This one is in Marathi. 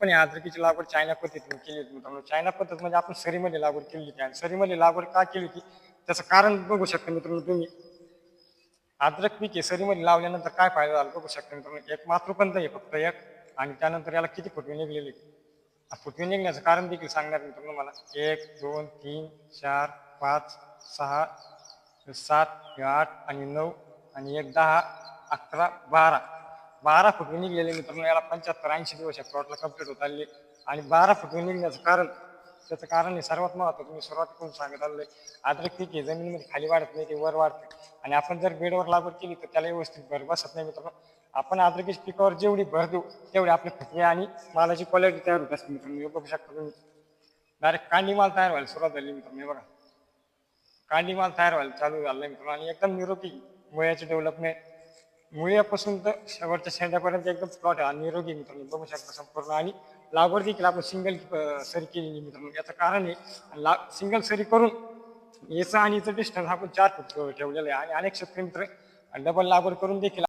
पण या अद्रकीची लागवड चायना पद्धतीने केली होती मित्रांनो. चायना पद्धत म्हणजे आपण सरीमध्ये लागवड केली होती आणि सरीमध्ये लागवड का केली होती त्याचं कारण बघू शकता मित्रांनो तुम्ही. अद्रक पीक हे सरीमध्ये लावल्यानंतर काय फायदा झाला बघू शकता मित्रांनो. एक मातृपंत आहे फक्त एक आणि त्यानंतर याला किती फुटवे निघलेले. फुटवे निघण्याचं कारण देखील सांगणार मित्रांनो मला. 1 2 3 4 5 6 7 8 आणि 9 आणि 1 10 11 12 फुटवे निघलेले मित्रांनो. याला 75-80 दिवस या प्लॉटला कंप्लीट होत आले आणि 12 फुटवे निघण्याचं कारण त्याचं कारण हे सर्वात महत्त्वाचं मी सुरुवातीपासून सांगत आलोय. अद्रक पीक हे जमिनीमध्ये खाली वाढत नाही, ते वर वाढते आणि आपण जर बेडवर लागवड केली तर त्याला व्यवस्थित भर बसत नाही मित्रांनो. आपण अद्रकीच्या पिकावर जेवढी भर देऊ तेवढे आपले फुटवे आणि मालाची क्वालिटी तयार होत असते मित्रांनो. बघू शकता तुम्ही डायरेक्ट कांडी माल तयार व्हायला सुरुवात झाली मित्रांनो. बघा कांडी माल तयार व्हायला चालू झाला मित्रांनो आणि एकदम निरोगी मुळ्याचे डेव्हलपमेंट मुळ्यापासून तर शेवटच्या शेंड्यापर्यंत एकदम प्लॉट आहे निरोगी मित्रांनो. बघू शकता संपूर्ण आणि लागवड देखील आपण सिंगल सरी केलेली मित्रांनो. याचं कारण आहे सिंगल सरी करून याचं आणि याचं डिस्टन्स आपण 4 फूट ठेवलेलं आहे आणि अनेक शेतकरी मित्र डबल लागवड करून देखील